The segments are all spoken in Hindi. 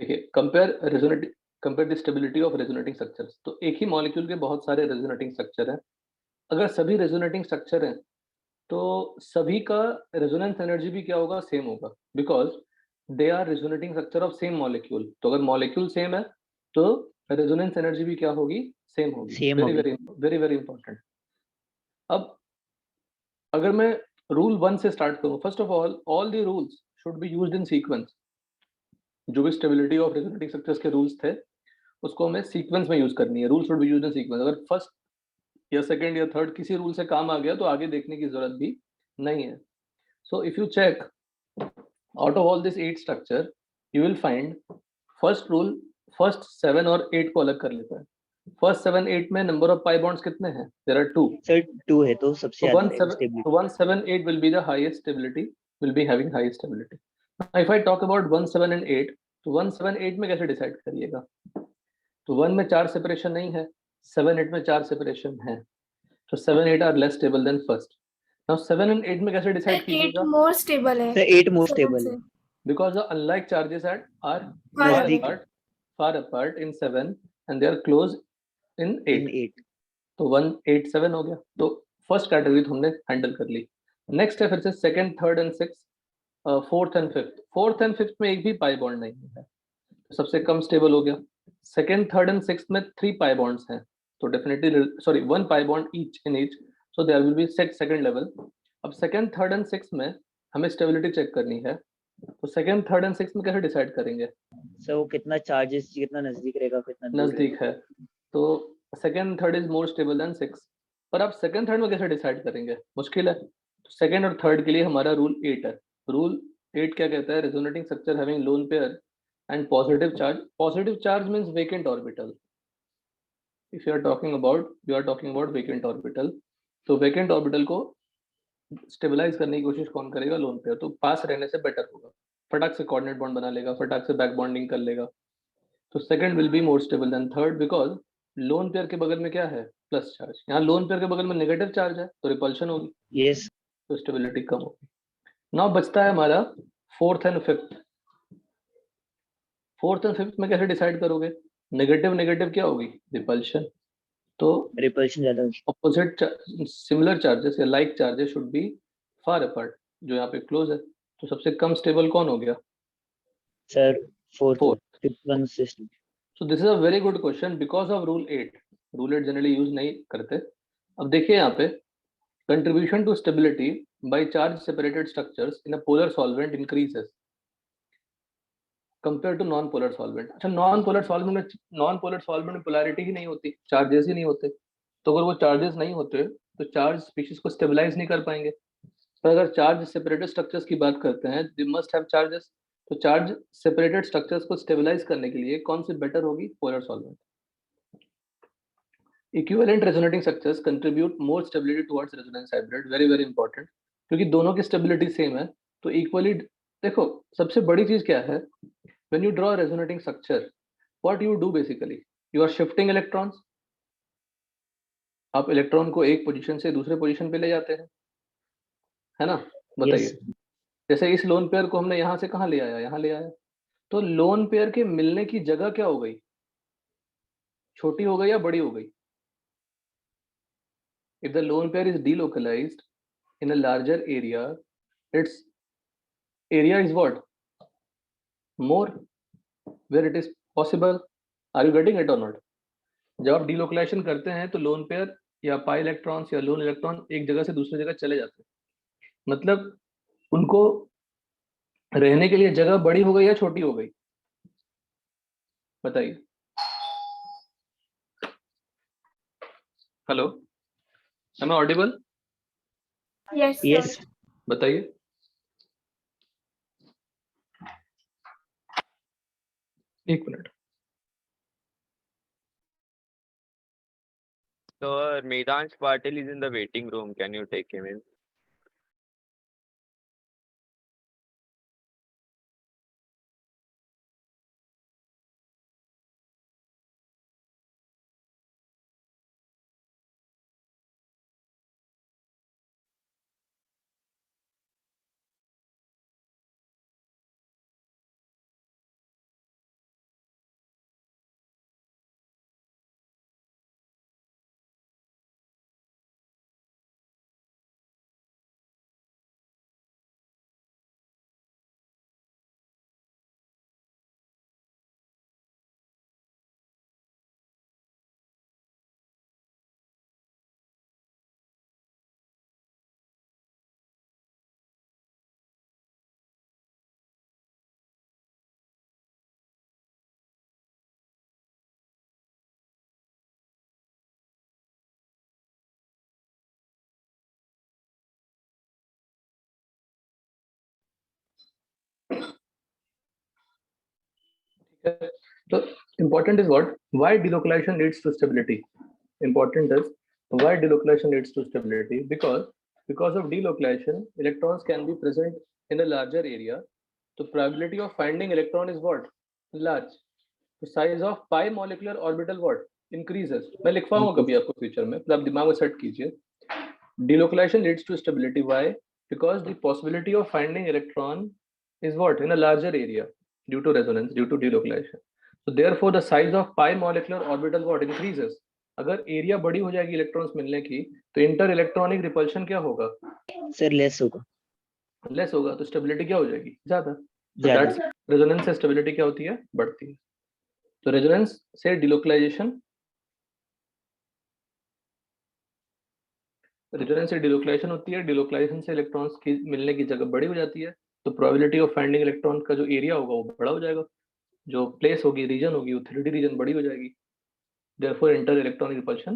देखिए, compare the stability of resonating structures. तो एक ही मॉलिक्यूल के बहुत सारे रेजोनेटिंग स्ट्रक्चर हैं। अगर सभी रेजोनेटिंग स्ट्रक्चर हैं, तो सभी का रेजोनेंस एनर्जी भी क्या होगा? सेम होगा, because they are resonating structure of same molecule. तो अगर मॉलिक्यूल सेम है, तो रेजोनेंस एनर्जी भी क्या होगी? सेम होगी। सेम वेरी होगी। Very very very important. अब अगर मैं रूल 1 से स्टार्ट करूं, first of all the rules should be used in sequence. जो भी स्टेबिलिटी ऑफ रेजोनेटिंग स्ट्रक्चर्स के रूल्स थे, उसको हमें सीक्वेंस में यूज करनी है। Rule should be used in sequence. अगर फर्स्ट या सेकंड या थर्ड किसी रूल से काम आ गया, तो आगे देखने की जरूरत भी नहीं है। So if you check out of all this 8 structure, you will find first rule, first 7 और 8 को अलग कर लेता है। फर्स्ट 7 8 में नंबर ऑफ पाई बॉन्ड्स कितने हैं? There are 2। सर 2 है तो सबसे So ज्यादा 1 है 7 stability. 1 7 8 will be the highest stability, will be having highest stability. Now if I talk about 1 7 and 8, तो 1 7 8 में कैसे डिसाइड करिएगा? तो 1 में 4 सेपरेशन नहीं है, 7 8 में 4 सेपरेशन है। तो 7 8 are less stable than first. Now 7 and 8 में कैसे डिसाइड 8 कीजिएगा? मोर स्टेबल है। सर 8 मोर 7 स्टेबल से है Because the unlike charges are नजदीक far apart in 7 and they are close in 8. इन 8। तो 1 8 7 हो गया। तो फर्स्ट कैटेगरी तो हमने हैंडल कर ली। नेक्स्ट है फिर से second, third and six, fourth and fifth. Fourth and fifth में एक भी पाई बॉन्ड नहीं है, तो सबसे कम स्टेबल हो गया। सेकंड, थर्ड एंड सिक्स्थ में 3 पाई बॉन्ड्स हैं, तो definitely sorry 1 pi bond each in each, so there will be second level. अब सेकंड, थर्ड एंड सिक्स्थ में हमें स्टेबिलिटी चेक करनी है। तो सेकंड, थर्ड एंड सिक्स्थ में कैसे डिसाइड करेंगे? सर वो कितना चार्जेस कितना नजदीक रहेगा, कितना दूर नजदीक रहेगा। है, तो second third is more stable then six. पर आप सेकंड थर्ड में कैसे डिसाइड करेंगे? मुश्किल है। तो सेकंड और थर्ड के लिए हमारा रूल 8 है। रूल 8 क्या कहता है? Resonating structure having lone pair and positive charge. Positive charge means vacant orbital. If you are talking about vacant orbital, तो वेकेंट ऑर्बिटल को स्टेबलाइज करने की कोशिश कौन करेगा? Lone pair. तो पास रहने से बेटर होगा, फटाक से कोऑर्डिनेट बॉन्ड बना लेगा, फटाक से बैक बॉन्डिंग कर लेगा। तो second will be more stable then third, because lone pair के बगल में क्या है? Plus charge. यहाँ लोन पेयर के बगल में नेगेटिव चार्ज है, तो रिपल्शन होगी, यस। तो स्टेबिलिटी कम होगी। नाउ बचता है हमारा fourth and fifth. Fourth and fifth में कैसे डिसाइड करोगे? नेगेटिव नेगेटिव क्या होगी? रिपल्शन। तो रिपल्शन ज्यादा ऑपोजिट सिमिलर चार्जेस या like charges should be far apart, जो यहाँ पे क्लोज है। तो सबसे कम स्टेबल कौन हो गया? Sir fourth fourth. Fifth one system. So this is a very good question because of rule 8। Rule 8 generally use नहीं करते। अब देखिए यहाँ पे, contribution to stability by charge separated structures in a polar solvent increases compared to non polar solvent। अच्छा, नॉन पोलर सॉल्वेंट में पोलैरिटी ही नहीं होती, चार्जेस ही नहीं होते। तो अगर वो चार्जेस नहीं होते, तो चार्ज स्पीशीज को स्टेबलाइज नहीं कर पाएंगे। पर अगर चार्ज सेपरेटेड स्ट्रक्चर्स की बात करते हैं, दे मस्ट हैव चार्जेस। तो चार्ज सेपरेटेड स्ट्रक्चर्स को स्टेबलाइज करने के लिए कौन सी बेटर होगी? Polar solvent. Equivalent resonating structures contribute more stability towards resonance hybrid. Very very important, क्योंकि दोनों की स्टेबिलिटी सेम है, तो इक्वली। देखो, सबसे बड़ी चीज क्या है? When you draw resonating structure, what you do basically, you are shifting electrons. आप इलेक्ट्रॉन को एक पोजीशन से दूसरे पोजीशन पे ले जाते हैं, है ना? यस। बताइए। जैसे इस लोन पेयर को हमने यहाँ से कहाँ ले आया? यहाँ ले आया। तो लोन पेयर के मिलने की जगह क्या हो गई? छोटी हो गई या बड़ी हो गई? If the lone pair is delocalized in a larger area, its area is what? More, where it is possible. Are you getting it or not? जब आप डिलोकलाइजेशन करते हैं, तो लोन पेयर या पाई इलेक्ट्रॉन्स या लोन इलेक्ट्रॉन एक जगह से दूसरी जगह चले जाते हैं। मतलब उनको रहने के लिए जगह बड़ी हो गई या छोटी हो गई? बताइए। Hello, am I audible? Yes yes. Sir. बताइए। एक minute. Sir, Medansh Patil is in the waiting room. Can you take him in? So important is what? Why delocalization leads to stability? Important is why delocalization leads to stability? Because of delocalization, electrons can be present in a larger area. The probability of finding electron is what? Large. The size of pi molecular orbital what? Increases. मैं लिखवाऊंगा कभी आपको फ्यूचर में, तो आप दिमाग में सेट कीजिए. Delocalization leads to stability. Why? Because the possibility of finding electron is what? In a larger area due to resonance, due to delocalization. So therefore the size of pi molecular orbital what? Increases. अगर एरिया बड़ी हो जाएगी इलेक्ट्रॉन्स मिलने की तो इंटर इलेक्ट्रॉनिक रिपल्शन क्या होगा? सर लेस होगा. लेस होगा, तो स्टेबिलिटी क्या हो जाएगी? ज्यादा. ज्यादा. रेजोनेंस से स्टेबिलिटी क्या होती है? बढ़ती है. तो रेजोनेंस से डिलोकलाइजेशन, रेजोनेंस से डिलोकलाइजेशन होती है. डिलोकलाइजेशन से इलेक्ट्रॉन्स की मिलने की जगह बड़ी हो जाती है, तो प्रोबेबिलिटी ऑफ फाइंडिंग इलेक्ट्रॉन का जो एरिया होगा वो बड़ा हो जाएगा, जो प्लेस होगी, रीजन होगी, वो 3D रीजन बड़ी हो जाएगी. therefore inter electronic repulsion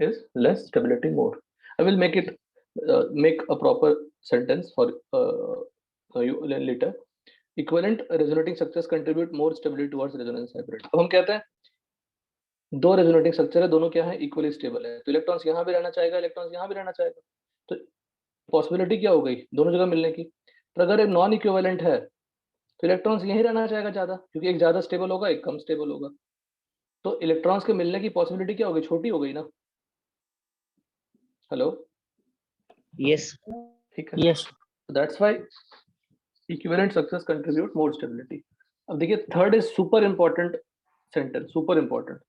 is less, stability more. I will make it make a proper sentence for you later. Equivalent resonating structures contribute more stability towards resonance hybrid. अब हम कहते हैं दो रेजोनेटिंग स्ट्रक्चर है, दोनों क्या है? इक्वली स्टेबल है. तो इलेक्ट्रॉन्स यहाँ भी रहना चाहेगा, इलेक्ट्रॉन्स यहाँ भी रहना चाहेगा, तो पॉसिबिलिटी क्या हो गई दोनों जगह मिलने की. पर अगर एक नॉन इक्विवेलेंट है तो इलेक्ट्रॉन्स यहीं रहना चाहेगा ज्यादा, क्योंकि एक ज्यादा स्टेबल होगा, एक कम स्टेबल होगा. तो इलेक्ट्रॉन्स के मिलने की पॉसिबिलिटी क्या हो गई? छोटी हो गई ना. हेलो. यस. ठीक है. Yes. That's why equivalent structures contribute more stability. अब देखिए third is super important sentence, super important.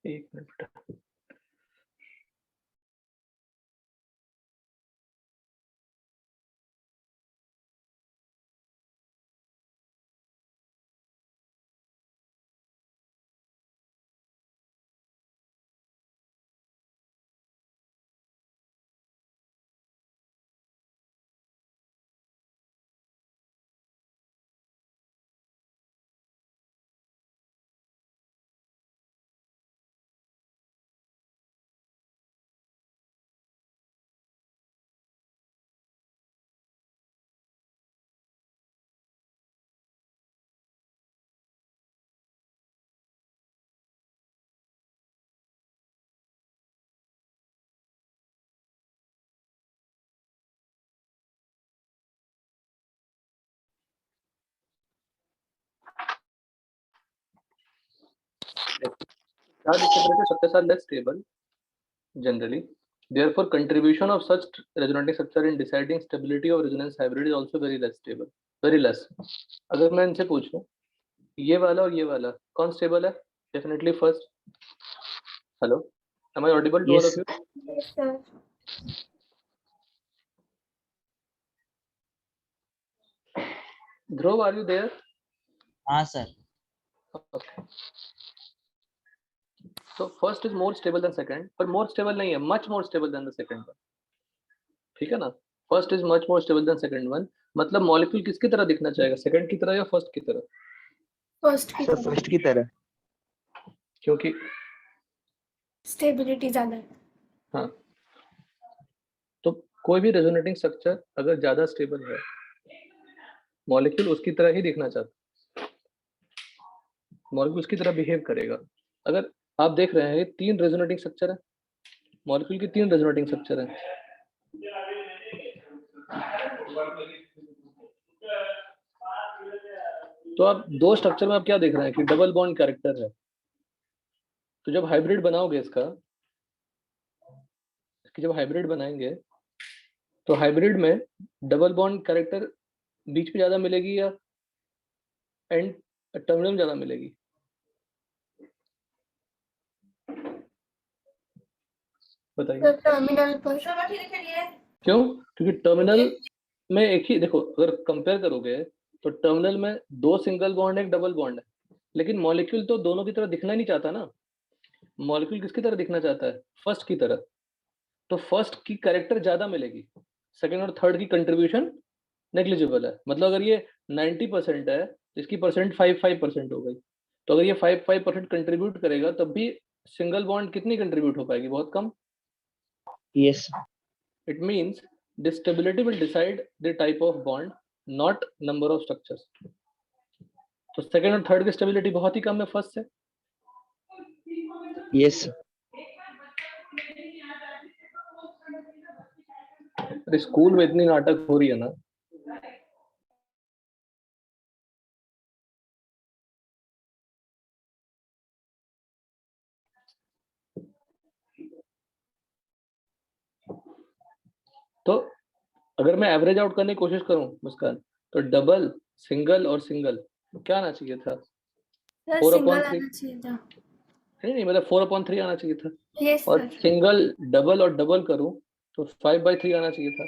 एक मिनट बेटा. Structures are less stable generally. Therefore, contribution of such resonating structure in deciding stability of resonance hybrid is also very less stable, very less. अगर मैं इनसे पूछूं ये वाला और ये वाला कौन स्टेबल है? Definitely first. Hello, am I audible to all of you? Yes, sir. Dhruv, are you there? हाँ sir. Okay. So first is more stable than second, पर more stable नहीं है, much more stable than the second one. ठीक है ना? First is much more stable than second one. मतलब मॉलिक्यूल किसकी तरह दिखना चाहेगा? सेकंड की तरह या फर्स्ट की तरह? फर्स्ट की तरह. क्योंकि स्टेबिलिटी ज्यादा है. हाँ, तो कोई भी रेजोनेटिंग स्ट्रक्चर अगर ज्यादा स्टेबल है, मॉलिक्यूल उसकी तरह ही दिखना चाहता है, मॉलिक्यूल उसकी तरह बिहेव करेगा. अगर आप देख रहे हैं 3 रेजोनेटिंग स्ट्रक्चर है, मॉलिक्यूल की 3 रेजोनेटिंग स्ट्रक्चर है. तो आप दो स्ट्रक्चर में आप क्या देख रहे हैं कि डबल बॉन्ड कैरेक्टर है. तो जब हाइब्रिड बनाओगे इसकी जब हाइब्रिड बनाएंगे तो हाइब्रिड में डबल बॉन्ड कैरेक्टर बीच में ज्यादा मिलेगी या एंड टर्मिनल में ज्यादा मिलेगी? बताइए. टर्मिनल पर. क्यों? क्योंकि टर्मिनल में एक ही, देखो अगर कंपेयर करोगे तो टर्मिनल में 2 सिंगल बॉन्ड है, एक डबल बॉन्ड है, लेकिन मॉलिक्यूल तो दोनों की तरह दिखना ही नहीं चाहता ना. मॉलिक्यूल किसकी तरह दिखना चाहता है? फर्स्ट की तरह. तो फर्स्ट की कैरेक्टर ज्यादा मिलेगी, सेकंड और थर्ड की कंट्रीब्यूशन नेग्लिजिबल है. मतलब अगर ये 90% है, इसकी परसेंट 5% हो गई. तो अगर ये 5% कंट्रीब्यूट करेगा तब भी सिंगल बॉन्ड कितनी कंट्रीब्यूट हो पाएगी? बहुत कम. Yes. It means This stability will decide the type of bond, not number of structures. तो सेकंड और थर्ड की स्टेबिलिटी बहुत ही कम है फर्स्ट से. Yes. अरे स्कूल में इतनी नाटक हो रही है ना. तो अगर मैं एवरेज आउट करने की कोशिश करूं मुस्कान, तो डबल, सिंगल और सिंगल क्या आना चाहिए था? सर 4/3. सिंगल आना चाहिए था. नहीं मतलब 4/3 आना चाहिए था. यस और सर. सिंगल, डबल और डबल करूं तो 5/3 आना चाहिए था.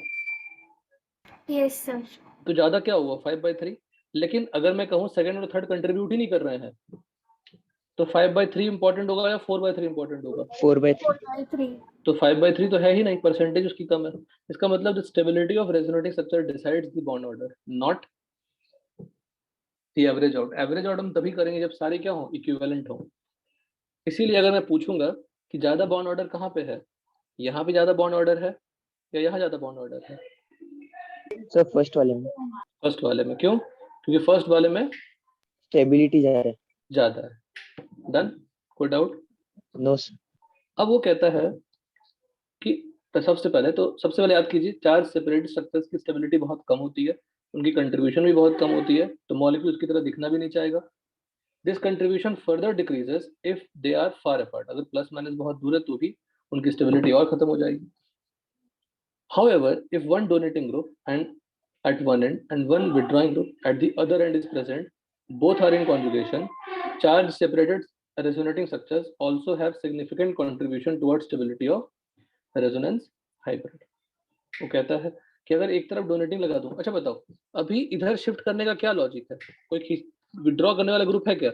Yes sir. तो ज्यादा क्या हुआ 5/3. लेकिन अगर मैं कहूं सेकंड और थर्ड कंट्रीब्यूट ही नहीं कर रहे हैं, तो 5/3 इंपॉर्टेंट होगा या 4/3 इंपॉर्टेंट होगा? 4/3. 4/3. तो 5/3 तो है ही नहीं, परसेंटेज उसकी कम है. इसका मतलब the stability of resonating structure decides the bond order, not the average out. Average out हम तभी करेंगे जब सारे क्या हो, इक्विवेलेंट हो. इसीलिए अगर मैं पूछूंगा कि ज्यादा बॉन्ड ऑर्डर कहाँ पे है, यहाँ पे ज्यादा बॉन्ड ऑर्डर है या यहाँ ज्यादा बॉन्ड ऑर्डर है? सर फर्स्ट वाले में. फर्स्ट वाले में. क्यों? क्योंकि फर्स्ट वाले में स्टेबिलिटी ज्यादा है. ज्यादा है. डन. कोई डाउट? No sir. अब वो कहता है कि तो सबसे पहले याद कीजिए, चार सेपरेट स्ट्रक्चर्स की स्टेबिलिटी बहुत कम होती है, उनकी कंट्रीब्यूशन भी बहुत कम होती है, तो मॉलिक्यूल्स की तरह दिखना भी नहीं चाहेगा. This contribution further decreases if they are far apart. अगर प्लस माइनस बहुत दूर है तो भी उनकी स्टेबिलिटी और खत्म हो जाएगी. However, if one donating group and at one end and one withdrawing group at the other end is present, both are in conjugation, charge separated resonating structures also have significant contribution towards stability of resonance hybrid. वो कहता है कि अगर एक तरफ डोनेटिंग लगा दूं, अच्छा बताओ अभी इधर शिफ्ट करने का क्या लॉजिक है? कोई विड्रॉ करने वाला ग्रुप है क्या?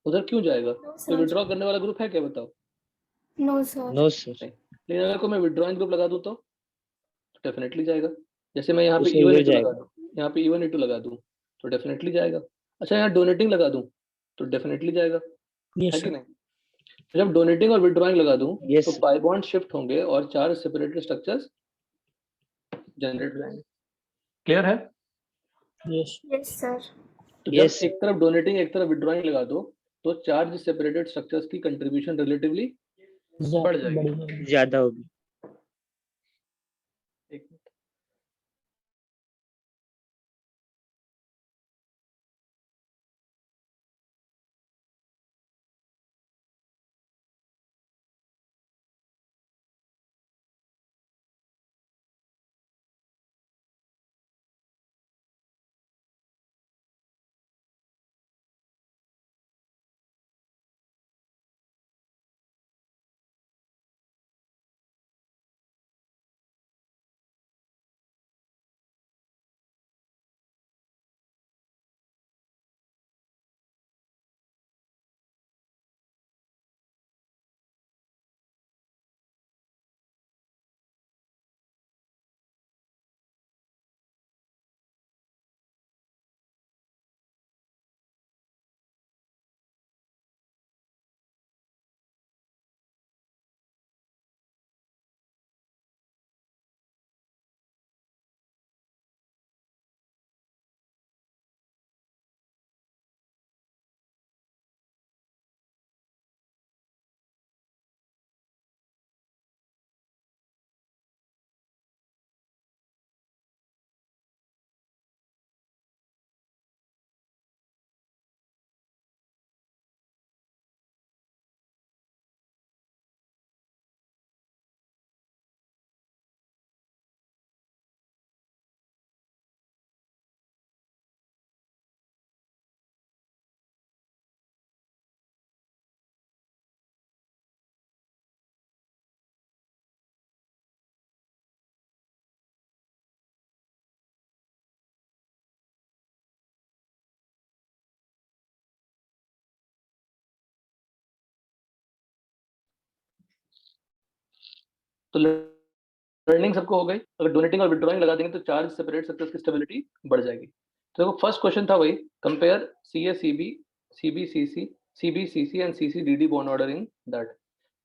उधर क्यों जाएगा? कोई विड्रॉ करने वाला ग्रुप है क्या बताओ? No sir. No sir. लेकिन अगर कोई मैं विड्रॉइंग ग्रुप लगा दूं तो डेफिनेटली जाएगा. जैसे मैं यहाँ पे उसमें E1 उधर E2 लगा जाएगा. दूं, यहाँ पे E1 E2 लगा दूं तो डेफिनेटली जाएगा. अच्छा यहाँ डोनेटिंग लगा दूं तो डेफिनेटली जाएगा. है कि नहीं? तो जब डोनेटिंग और विड्रॉइंग लगा दूं Yes. तो पाई बॉन्ड शिफ्ट होंगे और चार सेपरेटेड स्ट्रक्चर्स जनरेट हो जाएंगे. क्लियर है? Yes. Yes sir. तो जब Yes. एक तरफ डोनेटिंग एक तरफ विड्रॉइंग लगा दो तो चार्ज सेपरेटेड स्ट्रक्चर्स की कंट्रीब्यूशन रिलेटिवली बढ़ जाएगी. ज्यादा होगी. एक मिनट. तो लर्निंग सबको हो गई. अगर डोनेटिंग और विड्रॉइंग लगा देंगे तो चार्ज सेपरेट स्ट्रक्चर्स की स्टेबिलिटी बढ़ जाएगी. तो देखो फर्स्ट क्वेश्चन था वही, compare CACB, CBCC, CBCC and CCDD bond order in that.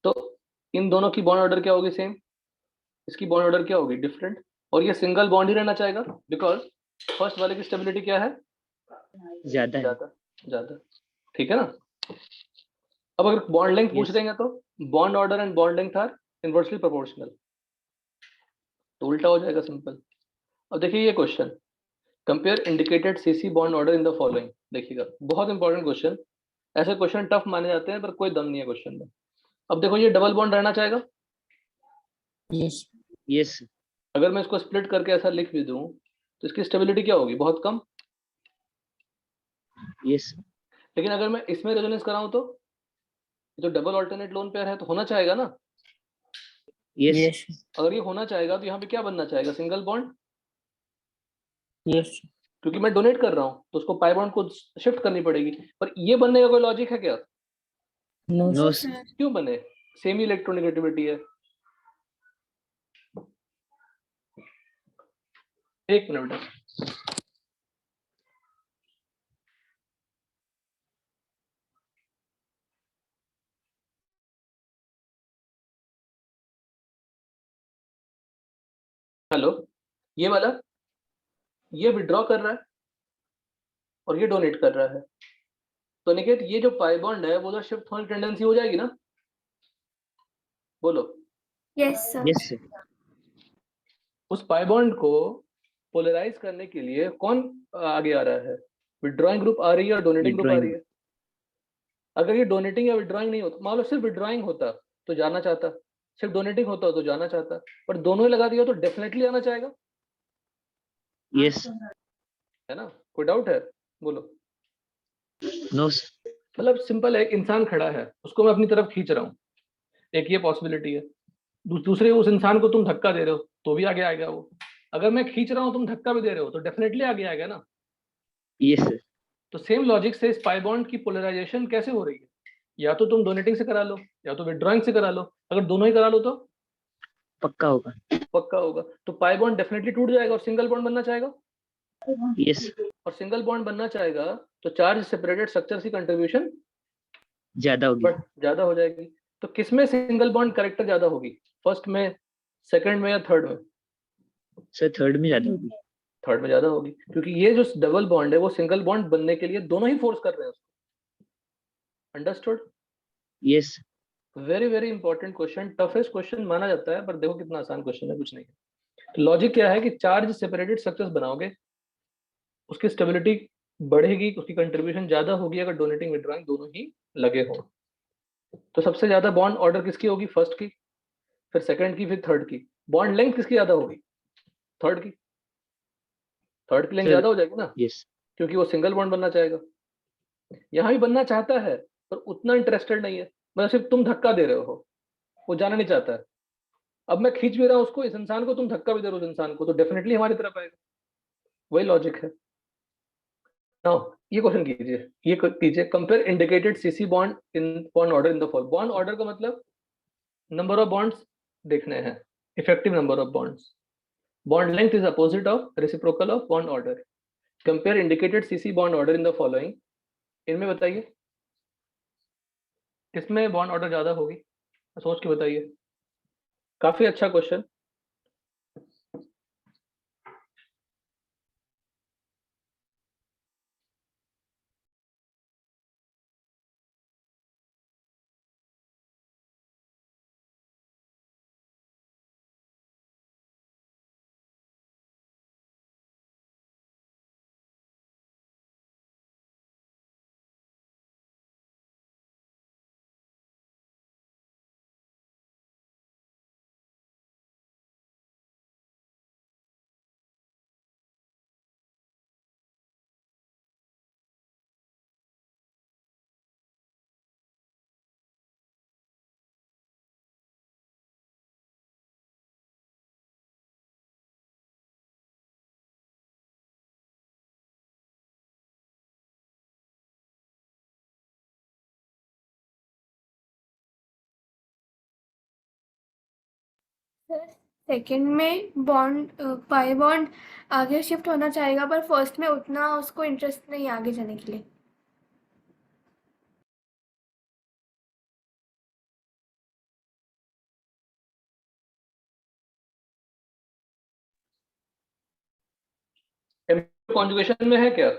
तो इन दोनों की बॉन्ड ऑर्डर क्या होगी? सेम. इसकी बॉन्ड ऑर्डर क्या होगी? डिफरेंट। और ये सिंगल बॉन्ड ही रहना चाहेगा बिकॉज फर्स्ट वाले की स्टेबिलिटी क्या है? ज्यादा है। ज्यादा ज्यादा। ठीक है ना? अब अगर बॉन्ड लेंथ पूछ Yes. देंगे तो bond order and bond length are inversely proportional, तो उल्टा हो जाएगा, सिंपल। अब देखिए ये question, compare indicated CC bond order in the following. देखिएगा बहुत इंपॉर्टेंट क्वेश्चन, ऐसे क्वेश्चन टफ माने जाते हैं पर कोई दम नहीं है क्वेश्चन में। अब देखो ये डबल बॉन्ड रहना चाहेगा। Yes. Yes. अगर मैं इसको स्प्लिट करके ऐसा लिख भी दूं तो इसकी स्टेबिलिटी क्या होगी? बहुत कम। Yes. लेकिन अगर मैं इसमें रेजोनेंस कराऊं तो जो डबल ऑल्टरनेट लोन पेयर है तो होना चाहेगा ना। Yes. अगर ये होना चाहेगा तो यहाँ पे क्या बनना चाहेगा? Single bond. Yes. क्योंकि मैं डोनेट कर रहा हूँ तो उसको पाई बॉन्ड को शिफ्ट करनी पड़ेगी, पर ये बनने का कोई लॉजिक है क्या? No. No sir. सर। क्यों बने? सेम ही इलेक्ट्रोनेगेटिविटी है। एक मिनट बेटा। हेलो, ये वाला ये विड्रॉ कर रहा है और ये डोनेट कर रहा है, तो निकेत ये जो पाई बॉन्ड है वो तो शिफ्ट होने की टेंडेंसी हो जाएगी ना? बोलो। Yes sir. Yes. sir. उस पाई बॉन्ड को पोलराइज करने के लिए कौन आगे आ रहा है? विड्रॉइंग ग्रुप आ रही है और डोनेटिंग ग्रुप आ Withdrawing. रही है। अगर ये डोनेटिंग या विड्रॉइंग नहीं होता, मान लो सिर्फ विड्रॉइंग होता तो जाना चाहता, सिर्फ डोनेटिंग होता तो जाना चाहता, पर दोनों ही लगा दिया तो डेफिनेटली आना चाहेगा, Yes. है ना? कोई डाउट है? बोलो। No. sir. मतलब सिंपल है, एक इंसान खड़ा है उसको मैं अपनी तरफ खींच रहा हूँ, एक ये पॉसिबिलिटी है। दूसरे उस इंसान को तुम धक्का दे रहे हो तो भी आगे आएगा वो। अगर मैं खींच रहा हूँ तुम धक्का भी दे रहे हो तो डेफिनेटली आगे आएगा ना। Yes. sir. तो सेम लॉजिक से इस पाई बॉन्ड की पोलराइजेशन कैसे हो रही है? या तो तुम डोनेटिंग से करा लो या तो विड्रॉइंग से करा लो। अगर दोनों ही करा लो तो पक्का होगा। पक्का होगा। तो पाई बॉन्ड डेफिनेटली टूट जाएगा और सिंगल बॉन्ड बनना चाहेगा। Yes. और सिंगल बॉन्ड बनना चाहेगा तो चार्ज सेपरेटेड स्ट्रक्चर की कंट्रीब्यूशन ज्यादा होगी। बट ज्यादा हो जाएगी। तो किसमें सिंगल बॉन्ड करेक्टर ज्यादा होगी? फर्स्ट में, सेकंड में या थर्ड में? सर थर्ड में ज्यादा होगी। थर्ड में ज्यादा होगी, क्योंकि ये जो डबल बॉन्ड है वो सिंगल बॉन्ड बनने के लिए दोनों ही फोर्स कर रहे हैं उसको। Understood? Yes. Very very important question, toughest question माना जाता है, पर देखो कितना आसान क्वेश्चन है, कुछ नहीं है। तो लॉजिक क्या है कि चार्ज सेपरेटेड स्ट्रक्चर्स बनाओगे, उसकी स्टेबिलिटी बढ़ेगी, उसकी कंट्रीब्यूशन ज्यादा होगी अगर डोनेटिंग विड्रॉइंग दोनों ही लगे हो। तो सबसे ज्यादा बॉन्ड ऑर्डर किसकी होगी? फर्स्ट की, फिर सेकंड की, फिर थर्ड की। बॉन्ड लेंथ किसकी ज्यादा होगी? थर्ड की। थर्ड की लेंथ सर ज्यादा हो जाएगी ना, यस। क्योंकि वो सिंगल बॉन्ड बनना चाहेगा। यहाँ भी बनना चाहता है पर उतना इंटरेस्टेड नहीं है, मतलब सिर्फ तुम धक्का दे रहे हो, वो जाना नहीं चाहता है। अब मैं खींच भी रहा हूँ उसको, इस इंसान को, तुम धक्का भी दे रहे हो उस इंसान को, तो डेफिनेटली हमारी तरफ आएगा। वही लॉजिक है। नाउ ये क्वेश्चन कीजिए, ये कीजिए, compare indicated CC bond in bond order in the fall. Bond order का मतलब नंबर ऑफ बॉन्ड्स देखने हैं, effective number of bonds. Bond length is opposite of reciprocal of bond order. Compare indicated CC bond order in the following. इनमें बताइए किसमें बॉन्ड ऑर्डर ज्यादा होगी, सोच के बताइए। काफी अच्छा क्वेश्चन। सर सेकंड में बॉन्ड पाई बॉन्ड आगे शिफ्ट होना चाहेगा, पर फर्स्ट में उतना उसको इंटरेस्ट नहीं आगे जाने के लिए। कॉन्जुगेशन में है क्या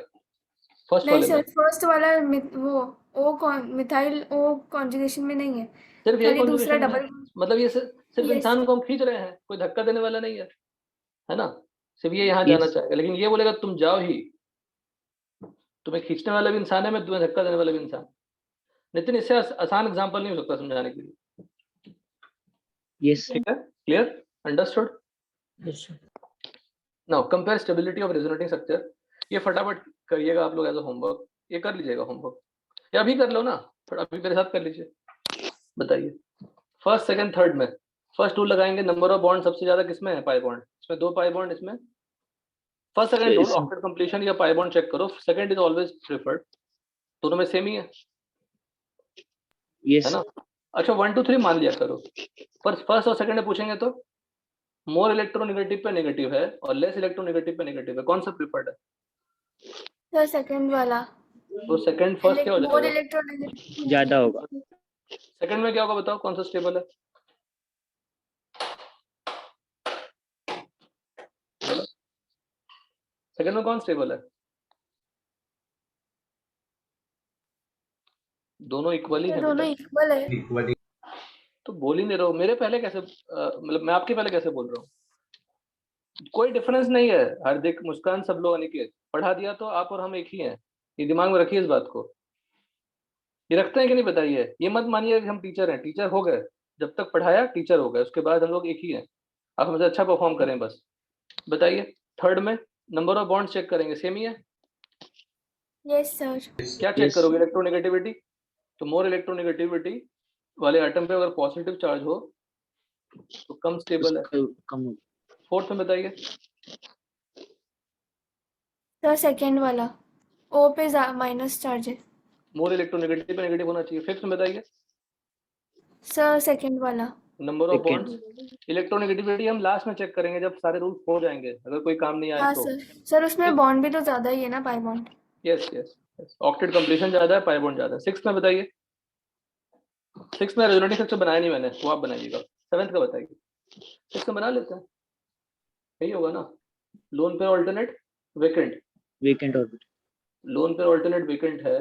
फर्स्ट नहीं वाले में? सर, फर्स्ट वाला मिथाइल ओ कॉन्जुगेशन में नहीं है, सिर्फ यही खाली दूसरा कॉन्जुगेशन में है, डबल। मतलब ये सिर्फ यस इंसान को हम खींच रहे हैं, कोई धक्का देने वाला नहीं है ना? सिर्फ ये यहाँ जाना Yes. चाहेगा, लेकिन ये बोलेगा तुम जाओ ही, तुम्हें खींचने वाला भी इंसान है, मैं तुम्हें धक्का देने वाला भी इंसान। नितिन, इससे आसान एग्जांपल नहीं हो सकता समझाने के लिए। Yes. ठीक है, clear, understood? Yes, sir. Now compare stability of resonating structure. ये फटाफट करिएगा आप लोग एज अ होमवर्क, ये कर लीजिएगा होमवर्क, या अभी कर लो ना, थोड़ा अभी मेरे साथ कर लीजिए। बताइए, फर्स्ट सेकंड थर्ड में फर्स्ट रूल लगाएंगे, नंबर ऑफ बॉन्ड सबसे ज्यादा किसमें है? पाई बॉन्ड, इसमें 2 पाई बॉन्ड, इसमें first second rule Yes. After completion या पाई बॉन्ड चेक करो, सेकंड इज ऑलवेज प्रेफर्ड, दोनों में सेम ही है Yes. ना? अच्छा 1 2 3 मान लिया करो, पर फर्स्ट और सेकंड में पूछेंगे तो मोर इलेक्ट्रोनेगेटिव पे नेगेटिव है और लेस इलेक्ट्रोनेगेटिव पे नेगेटिव है, कौन सा प्रेफर्ड है? सर, सेकंड वाला। तो सेकंड फर्स्ट क्या हो मोर जाएगा? इलेक्ट्रोनेगेटिव। ज्यादा होगा। सेकंड में क्या होगा बताओ, कौन सा स्टेबल है? सेकंड में कौन स्टेबल है? दोनों इक्वली सर, है दोनों बेटा, इक्वल है। तो बोल ही नहीं रहे हो, मेरे पहले कैसे मतलब मैं आपके पहले कैसे बोल रहा हूँ? कोई डिफरेंस नहीं है, हार्दिक, मुस्कान, सब लोग, अनिकेत, पढ़ा दिया तो आप और हम एक ही हैं, ये दिमाग में रखिए इस बात को। ये रखते हैं कि नहीं बताइए, ये मत मानिए कि हम टीचर हैं, टीचर हो गए, जब तक पढ़ाया टीचर हो गए, उसके बाद हम लोग एक ही हैं, आप हमसे अच्छा परफॉर्म करें बस। बताइए, थर्ड में नंबर ऑफ बॉन्ड चेक करेंगे, सेम ही है? Yes sir. क्या चेक Yes. करोगे? इलेक्ट्रोनेगेटिविटी, तो मोर इलेक्ट्रोनेगेटिविटी वाले आइटम पे अगर पॉजिटिव चार्ज हो तो कम स्टेबल है। उसका कम होगा। फोर्थ में बताइए। सर, सेकंड वाला ओ पे माइनस चार्ज है। मोर इलेक्ट्रोनेगेटिव पे नेगेटिव होना चाहिए। फिफ्थ में बताइए। सर, सेकंड वाला। Number of Second. Bonds, electronegativity हम लास्ट में चेक करेंगे जब सारे रूल्स हो जाएंगे, अगर कोई काम नहीं आए हाँ तो। सर। सर, उसमें बॉन्ड भी तो ज्यादा ही है ना, pi bond. Yes yes yes, octet completion ज्यादा है, पाई बॉन्ड ज्यादा है। सिक्स में बताइए। सिक्स में रेजोनेटिंग स्ट्रक्चर बनाया नहीं मैंने, वो आप बनाइएगा। सेवेंथ का बताइए। सिक्स में बना लेते हैं, यही होगा ना? लोन पे alternate vacant, Vacant orbit. Loan पे ऑल्टरनेट वेकेंट है,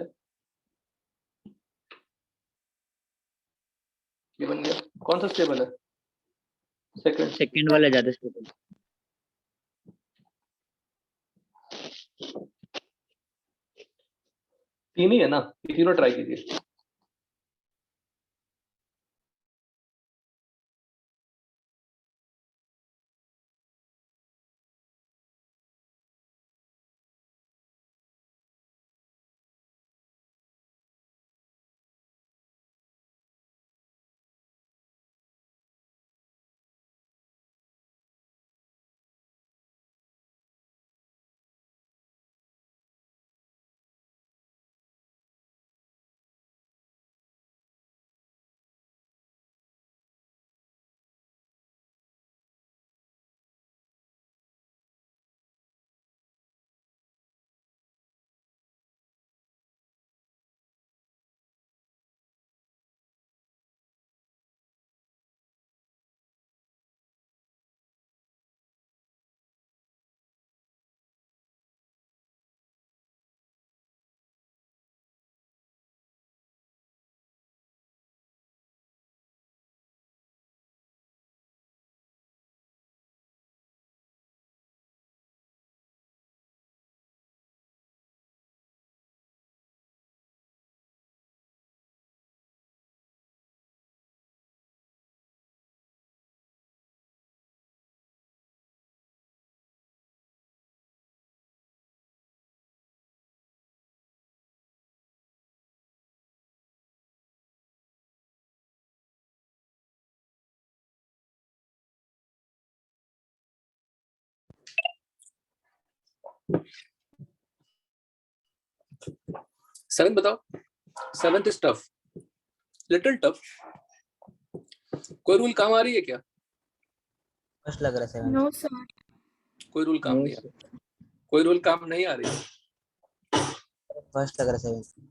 ये बन गया। कौन सा स्टेबल है? सेकंड। Second वाला ज्यादा stable. तीन ही है ना, तीनों ट्राई कीजिए। सेवन बताओ। Seventh is tough, little tough. कोई रूल काम आ रही है क्या? फर्स्ट लग रहा है सेवन। No sir. कोई रूल काम No, नहीं आ, sir. कोई रूल काम नहीं आ रही है। फर्स्ट लग रहा है सेवन।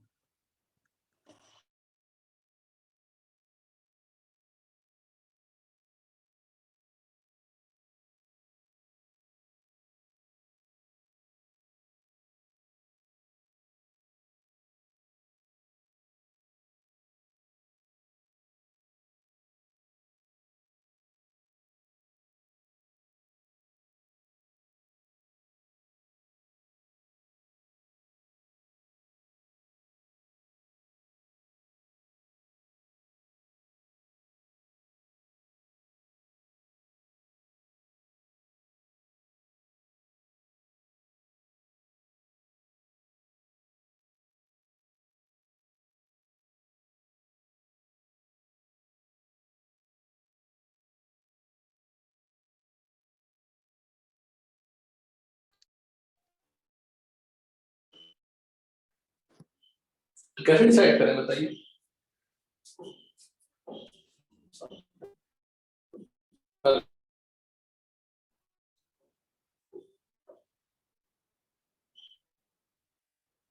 कैसे डिसाइड करें बताइए?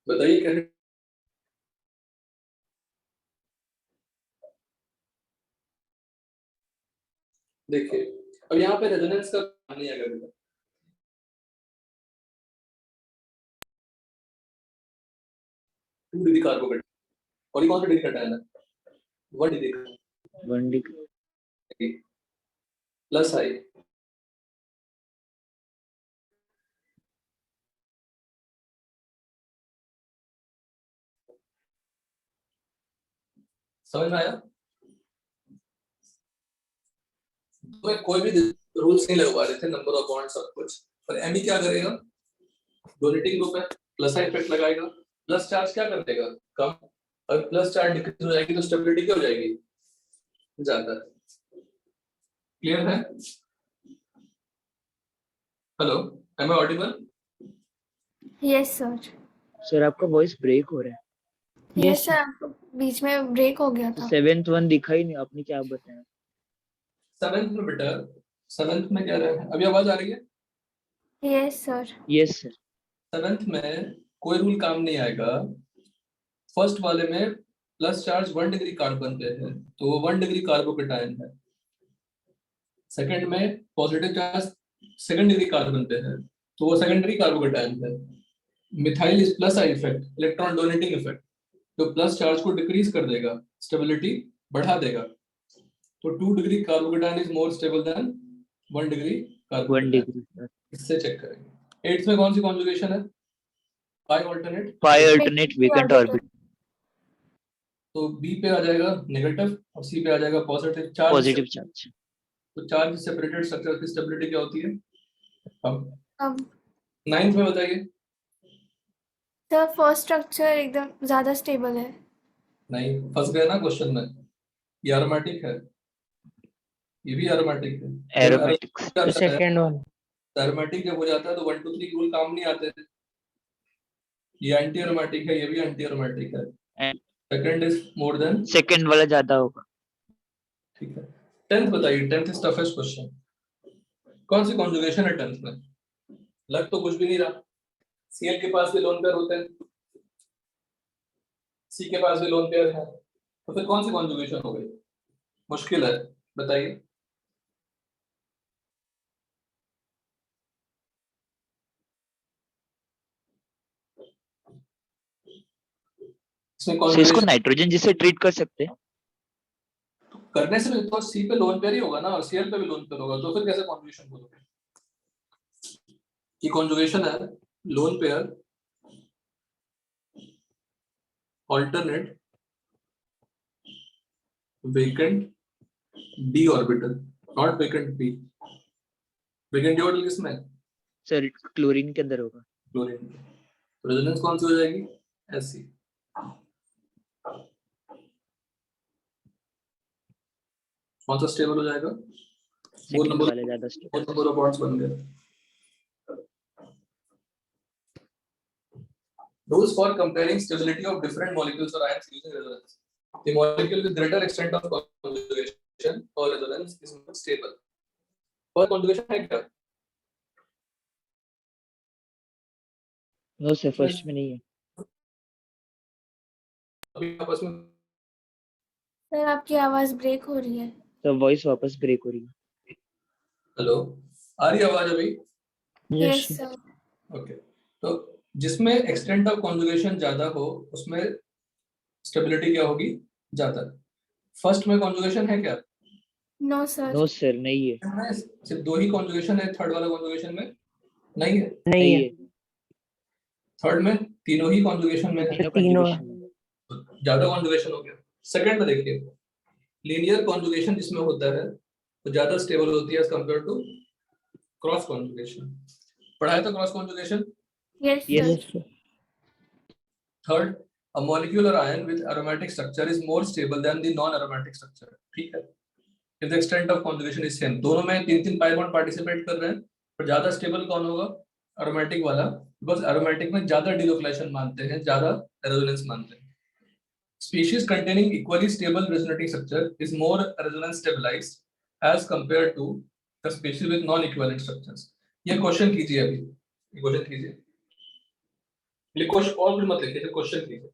बताइए कैसे? देखिए अब यहाँ पे रेजोनेंस का नहीं आएगा बेटा। टू डिग्री कार्बोकेट और ये कौन सा डिग्री कटायन है? 1 डिग्री 1 डिग्री प्लस आई समझ में आया? तो कोई भी रूल्स नहीं लगवा रहे थे नंबर ऑफ बॉन्ड्स और कुछ, पर एमी क्या करेगा? डोनेटिंग ग्रुप है, प्लस आई इफेक्ट लगाएगा, प्लस चार्ज क्या कर देगा? कम। और प्लस चार्ज डिक्रीज हो जाएगी तो स्टेबिलिटी क्या हो जाएगी? ज्यादा। क्लियर है? Hello, am I audible? Yes sir. Sir आपका वॉइस ब्रेक हो रहा है। यस सर, आपको बीच में ब्रेक हो गया था। 7th वन दिखा ही नहीं, आपने क्या बताया? 7th में बेटा, 7th में क्या रहा है? अभी आवाज आ रही है? Yes sir. Yes sir. 7th में कोई रूल काम नहीं आएगा। फर्स्ट वाले में प्लस चार्ज 1 डिग्री कार्बन पे है तो वो 1 डिग्री कार्बोकेटायन है। सेकंड में positive charge 2nd degree carbon पे है तो वो सेकेंडरी कार्बोकेटायन है। Methyl is plus I effect, electron donating effect, तो प्लस चार्ज को डिक्रीज कर देगा, स्टेबिलिटी बढ़ा देगा। तो 2 degree carbocation is more stable then 1 degree 1 carbocation. Degree. इससे चेक करेंगे। 8th में कौन सी कॉन्जुगेशन है? पाई ऑल्टरनेट। पाई अल्टरनेट वेकेंट ऑर्बिट। तो बी पे आ जाएगा नेगेटिव और सी पे आ जाएगा पॉजिटिव चार्ज। Positive charge. तो चार्ज सेपरेटेड स्ट्रक्चर की स्टेबिलिटी क्या होती है? अब 9th में बताइए। सर फर्स्ट स्ट्रक्चर एकदम ज्यादा स्टेबल है। नहीं, फंस गए ना क्वेश्चन में। ये एरोमेटिक है, ये भी एरोमेटिक है। एरोमेटिक। सेकंड वन एरोमेटिक जब हो जाता है तो 1 2 3 रूल काम नहीं आते। ये एंटी एरोमेटिक है, ये भी एंटी एरोमेटिक है। Second is more than. Second वाला ज्यादा होगा। ठीक है। 10th बताइए। 10th is toughest question. कौन सी कॉन्जुगेशन है 10th में? लग तो कुछ भी नहीं रहा। Cl के पास भी लोन पेयर होते हैं, C के पास भी लोन पेयर है, तो फिर कौन सी कॉन्जुगेशन हो गई? मुश्किल है, बताइए। इसमें इसको कॉन्जुगेशन नाइट्रोजन जिसे ट्रीट कर सकते हैं। करने से भी तो C पे लोन पेयर ही होगा ना और Cl पे भी लोन पेयर होगा, तो फिर कैसे कॉन्जुगेशन बोलोगे? ये कॉन्जुगेशन है lone pair alternate vacant d orbital, not vacant p। Vacant d orbital किसमें? सर क्लोरीन के अंदर होगा। क्लोरीन। तो रेजोनेंस कौन सी हो जाएगी? Sc। कौन सा स्टेबल हो जाएगा? वो सेकंड नंबर वाला ज्यादा स्टेबल। नंबर ऑफ बॉन्ड्स बन गए। Rules for comparing stability of different molecules or ions using resonance. The molecule with greater extent of conjugation or resonance is more stable. और conjugation है क्या? नो सर, फर्स्ट में नहीं है। अभी आपस में सर आपकी आवाज ब्रेक हो रही है। तो वॉइस वापस ब्रेक हो रही है। हेलो, आ रही आवाज अभी? Yes sir. ओके। तो जिसमें एक्सटेंट ऑफ कॉन्जुगेशन ज्यादा हो उसमें स्टेबिलिटी क्या होगी? ज्यादा। फर्स्ट में कॉन्जुगेशन है क्या? No sir. नो सर नहीं है। सिर्फ 2 ही कॉन्जुगेशन है थर्ड वाला कॉन्जुगेशन में? नहीं है। नहीं है। थर्ड में तीनों ही कॉन्जुगेशन में है, तीनों। ज्यादा कॉन्जुगेशन हो गया। सेकंड में देखिए, लीनियर कॉन्जुगेशन जिसमें होता है वो ज्यादा स्टेबल होती है as compare to cross conjugation. पढ़ाया तो cross conjugation? Yes yes. Sir. Third, a molecular ion with aromatic structure is more stable than the non aromatic structure। ठीक है, if the extent of conjugation is same। दोनों में 3 पाई बॉन्ड पार्टिसिपेट कर रहे हैं, पर ज्यादा स्टेबल कौन होगा? एरोमेटिक वाला, बिकॉज एरोमेटिक में ज्यादा डिलोक्लेशन मानते हैं, ज्यादा रेजोनेंस मानते हैं। species containing equally stable resonating structure is more resonance stabilized as compared to the species with non-equivalent structures. ये क्वेश्चन कीजिए अभी, ये क्वेश्चन कीजिए, लिखो और भी मत लिखिए, क्वेश्चन कीजिए.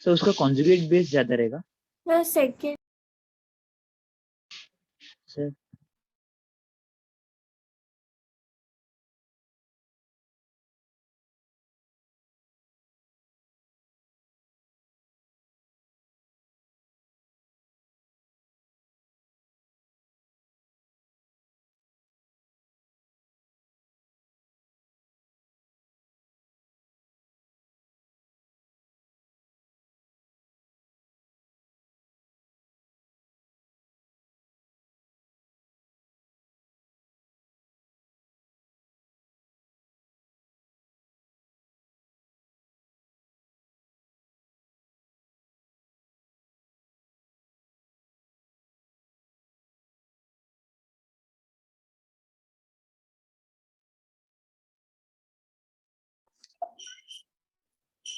So उसका conjugate base ज्यादा रहेगा. The second. Sir.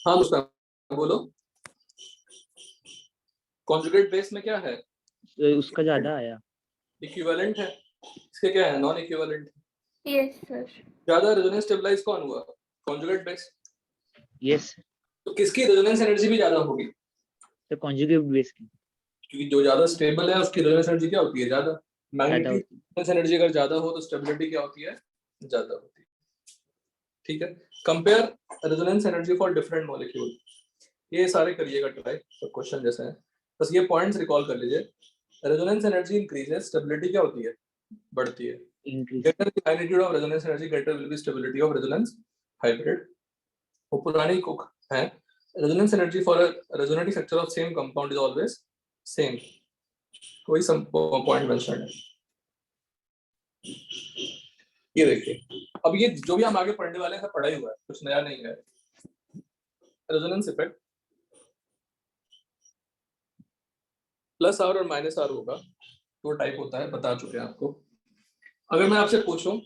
हाँ दोस्तों बोलो, कॉन्जुगेट बेस में क्या है? उसका ज्यादा आया. इक्विवेलेंट है, इसके क्या है? Non equivalent. Yes, sir. ज्यादा रेजोनेंस स्टेबलाइज कौन हुआ? Conjugate base. Yes. तो किसकी रेजोनेंस एनर्जी भी ज्यादा होगी? तो conjugate base की. क्योंकि जो ज्यादा स्टेबल है उसकी रेजोनेंस एनर्जी क्या होती है? ज्यादा. मैग्नेटिक रेजोनेंस एनर्जी अगर ज्यादा हो तो स्टेबिलिटी क्या होती है? ज्यादा होती है. ठीक है. Compare resonance energy for different molecule. ये सारे करिएगा ट्राई, तो क्वेश्चन जैसे है, बस ये पॉइंट्स रिकॉल कर लीजिए. रेजोनेंस एनर्जी इंक्रीजेस, स्टेबिलिटी क्या होती है? बढ़ती है. Greater the magnitude of resonance energy, greater will be stability of resonance hybrid. वो पुरानी कुक है. Resonance energy for a resonating structure of same compound is always same. कोई सम पॉइंट मेंशन है. ये देखिए, अब ये जो भी हम आगे पढ़ने वाले हैं सब पढ़ा ही हुआ है, कुछ नया नहीं है. रेजोनेंस इफेक्ट प्लस आर और माइनस आर होगा, दो टाइप होता है, बता चुके हैं आपको. अगर मैं आपसे पूछूं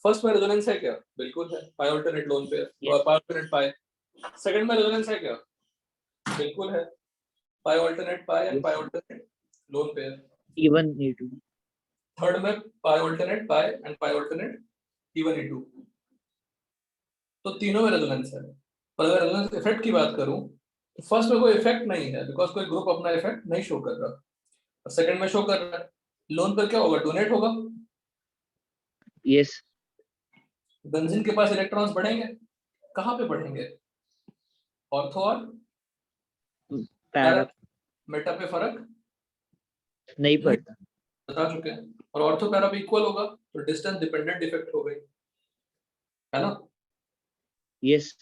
फर्स्ट में रेजोनेंस है क्या? बिल्कुल है, pi alternate lone pair, pi alternate pi. Second में रेजोनेंस है क्या? बिल्कुल है, pi alternate pi and pi alternate lone pair. E1 E2. Third में pi alternate pi and pi alternate E1 E2. तो तीनों में रेजोनेंस है. पर अगर रेजोनेंस इफेक्ट की बात करूं तो फर्स्ट में कोई इफेक्ट नहीं है, बिकॉज कोई ग्रुप अपना इफेक्ट नहीं शो कर रहा. और सेकंड में शो कर रहा है. लोन पर क्या होगा? डोनेट होगा. Yes. बेंजीन के पास इलेक्ट्रॉन्स बढ़ेंगे. कहां पे बढ़ेंगे? ऑर्थो और Para. मेटा पे फर्क नहीं पड़ता। बता चुके हैं। और ऑर्थो पैरा पे इक्वल होगा तो डिस्टेंस डिपेंडेंट इफेक्ट हो गई, है ना? यस